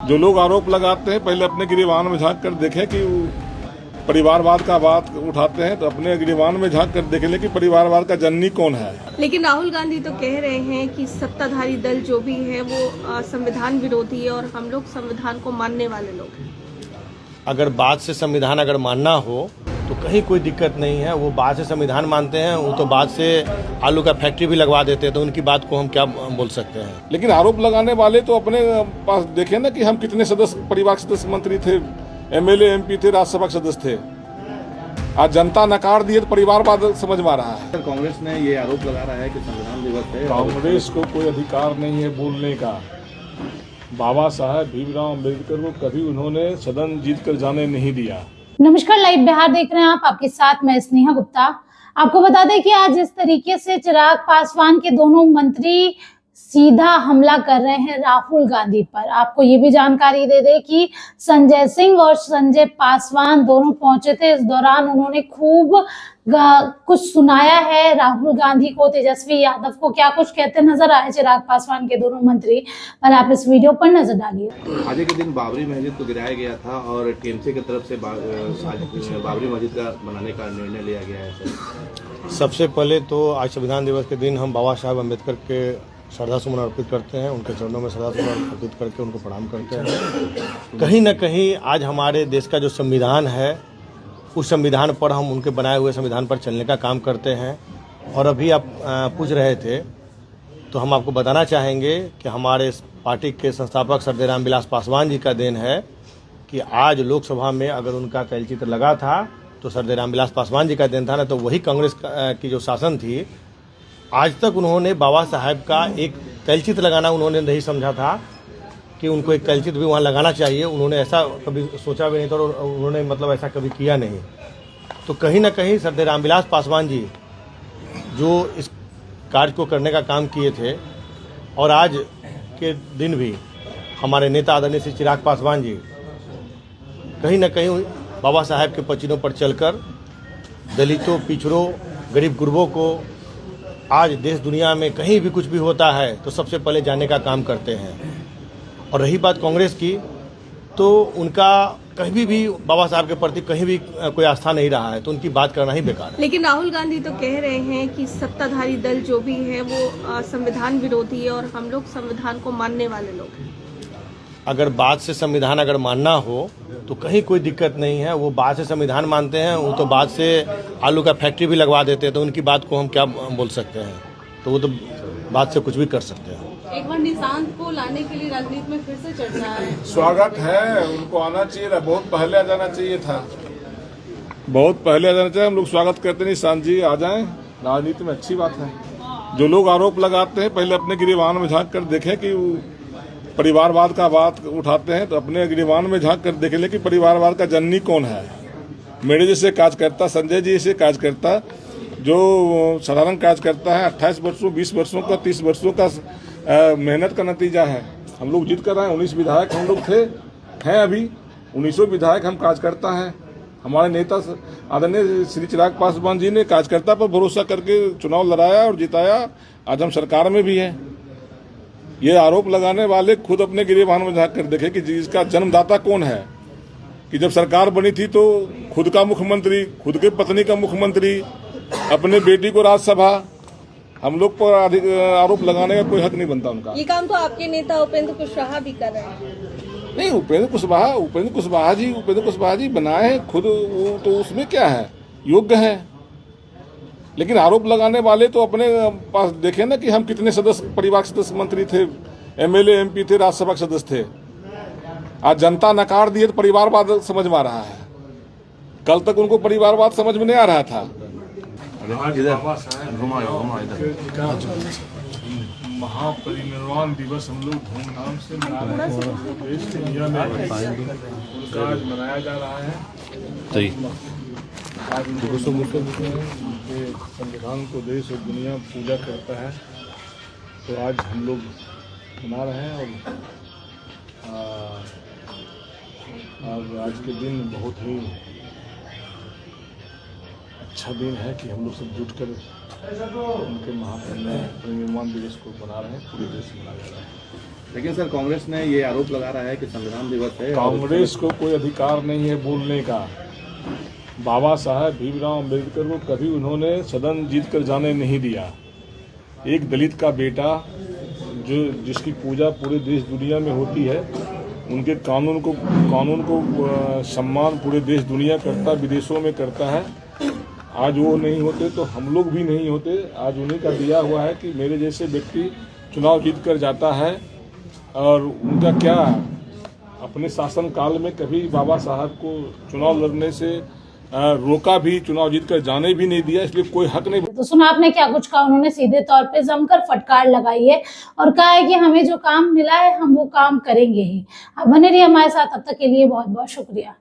जो लोग आरोप लगाते हैं पहले अपने गिरेबान में झांक कर देखें कि परिवारवाद का बात उठाते हैं तो अपने गिरेबान में झांक कर देख लें कि परिवारवाद का जननी कौन है। लेकिन राहुल गांधी तो कह रहे हैं कि सत्ताधारी दल जो भी है वो संविधान विरोधी है और हम लोग संविधान को मानने वाले लोग हैं। अगर बात से संविधान अगर मानना हो तो कहीं कोई दिक्कत नहीं है। वो बात से संविधान मानते हैं, वो तो बात से आलू का फैक्ट्री भी लगवा देते हैं, तो उनकी बात को हम क्या बोल सकते हैं। लेकिन आरोप लगाने वाले तो अपने पास देखें ना कि हम कितने सदस्य, परिवार सदस्य मंत्री थे, एमएलए एमपी थे, राज्यसभा के सदस्य थे। आज जनता नकार दिए तो परिवारवाद समझ में आ रहा है। कांग्रेस ने ये आरोप लगा रहा है कि संविधान दिवस है। कांग्रेस को कोई अधिकार नहीं है बोलने का। बाबा साहब भीमराव अम्बेडकर को कभी उन्होंने सदन जीत कर जाने नहीं दिया। नमस्कार, लाइव बिहार देख रहे हैं आप। आपके साथ मैं स्नेहा गुप्ता। आपको बता दें कि आज इस तरीके से चिराग पासवान के दोनों मंत्री सीधा हमला कर रहे हैं राहुल गांधी पर। आपको ये भी जानकारी दे दें कि संजय सिंह और संजय पासवान दोनों पहुंचे थे। इस दौरान उन्होंने खूब कुछ सुनाया है राहुल गांधी को, तेजस्वी यादव को। क्या कुछ कहते नजर आए चिराग पासवान के दोनों मंत्री, पर आप इस वीडियो पर नजर डालिए। आज के दिन बाबरी मस्जिद को गिराया गया था और टीएमसी की तरफ से बाबरी मस्जिद का बनाने का निर्णय लिया गया है। सबसे पहले तो आज संविधान दिवस के दिन हम बाबा साहब अम्बेडकर के श्रद्धा सुमन अर्पित करते हैं। उनके चरणों में श्रद्धा सुमन अर्पित करके उनको प्रणाम करते हैं। कहीं ना कहीं आज हमारे देश का जो संविधान है, उस संविधान पर हम उनके बनाए हुए संविधान पर चलने का काम करते हैं। और अभी आप पूछ रहे थे तो हम आपको बताना चाहेंगे कि हमारे पार्टी के संस्थापक सरदार रामविलास पासवान जी का देन है कि आज लोकसभा में अगर उनका तैलचित्र लगा था तो सरदार रामविलास पासवान जी का देन था, ना तो वही कांग्रेस की जो शासन थी आज तक उन्होंने बाबा साहब का एक तैलचित्र लगाना उन्होंने नहीं समझा था कि उनको एक तैलचित्र भी वहाँ लगाना चाहिए। उन्होंने ऐसा कभी सोचा भी नहीं था और उन्होंने मतलब ऐसा कभी किया नहीं। तो कहीं ना कहीं सरदार रामविलास पासवान जी जो इस कार्य को करने का काम किए थे, और आज के दिन भी हमारे नेता आदरणीय श्री चिराग पासवान जी कहीं ना कहीं बाबा साहब के पचिनों पर चलकर दलितों, पिछड़ों, गरीब गुरबों को आज देश दुनिया में कहीं भी कुछ भी होता है तो सबसे पहले जाने का काम करते हैं। और रही बात कांग्रेस की, तो उनका कहीं भी बाबा साहब के प्रति कहीं भी कोई आस्था नहीं रहा है, तो उनकी बात करना ही बेकार है। लेकिन राहुल गांधी तो कह रहे हैं कि सत्ताधारी दल जो भी है वो संविधान विरोधी है और हम लोग संविधान को मानने वाले लोग हैं। अगर बात से संविधान अगर मानना हो तो कहीं कोई दिक्कत नहीं है। वो बात से संविधान मानते हैं, वो तो बात से आलू का फैक्ट्री भी लगवा देते हैं, तो उनकी बात को हम क्या बोल सकते हैं। तो वो तो बात से कुछ भी कर सकते हैं। एक बार निशांत को लाने के लिए राजनीति में फिर से चर्चा है। स्वागत है, उनको आना चाहिए था, बहुत पहले आ जाना चाहिए था, बहुत पहले आ जाना चाहिए। हम लोग स्वागत करते हैं, निशांत जी आ जाएं, राजनीति में अच्छी बात है। जो लोग आरोप लगाते हैं पहले अपने गिरेबान में झांक कर देखें कि परिवारवाद का बात उठाते हैं तो अपने गिरेबान में झांक कर देख लें कि परिवारवाद का जननी कौन है। मेरे जैसे कार्यकर्ता, संजय जी जैसे कार्यकर्ता जो साधारण कार्यकर्ता है, 28 वर्षों, 20 वर्षों का, 30 वर्षों का मेहनत का नतीजा है। हम लोग जीत कर रहे हैं। 19 विधायक हम लोग थे, हैं अभी 19 विधायक हम कार्यकर्ता हैं। हमारे नेता आदरणीय श्री चिराग पासवान जी ने कार्यकर्ता पर भरोसा करके चुनाव लड़ाया और जिताया। आज हम सरकार में भी हैं। ये आरोप लगाने वाले खुद अपने गिरेबान में झांक कर देखे कि इसका जन्मदाता कौन है। कि जब सरकार बनी थी तो खुद का मुख्यमंत्री, खुद के पत्नी का मुख्यमंत्री, अपने बेटी को राज्यसभा, हम लोग पर आरोप लगाने का कोई हक नहीं बनता उनका। ये काम तो आपके नेता उपेंद्र कुशवाहा भी कर रहे हैं। नहीं, उपेंद्र कुशवाहा जी बनाए हैं खुद, वो तो उसमें क्या है, योग्य है। लेकिन आरोप लगाने वाले तो अपने पास देखें ना कि हम कितने सदस्य, परिवार सदस्य मंत्री थे, एमएलए एमपी थे, राज्यसभा के सदस्य थे। आज जनता नकार दिए तो परिवारवाद समझ में आ रहा है। कल तक उनको परिवारवाद समझ में नहीं आ रहा था। महापरिनिर्वाण दिवस हम लोग धूमधाम से मना रहे हैं। देश दुनिया में आज मनाया जा रहा है। आज संविधान को देश और दुनिया पूजा करता है, तो आज हम लोग मना रहे हैं। और आज के दिन बहुत ही अच्छा दिन है कि हम लोग सब जुटकर उनके महापरिनिर्वाण दिवस को मना रहे हैं। पूरे देश में मनाया जा रहा है। लेकिन सर कांग्रेस ने ये आरोप लगा रहा है कि संविधान दिवस है। कांग्रेस को कोई अधिकार नहीं है बोलने का। बाबा साहब भीमराव अम्बेडकर को कभी उन्होंने सदन जीत कर जाने नहीं दिया। एक दलित का बेटा जिसकी पूजा पूरे देश दुनिया में होती है, उनके कानून को सम्मान पूरे देश दुनिया करता, विदेशों में करता है। आज वो नहीं होते तो हम लोग भी नहीं होते। आज उन्हीं का दिया हुआ है कि मेरे जैसे व्यक्ति चुनाव जीत कर जाता है, और उनका क्या, अपने शासन काल में कभी बाबा साहब को चुनाव लड़ने से रोका भी, चुनाव जीत कर जाने भी नहीं दिया, इसलिए कोई हक नहीं। तो सुना आपने क्या कुछ कहा। उन्होंने सीधे तौर पे जमकर फटकार लगाई है और कहा है कि हमें जो काम मिला है हम वो काम करेंगे ही। आप बने रहिए हमारे साथ, तब तक के लिए बहुत बहुत शुक्रिया।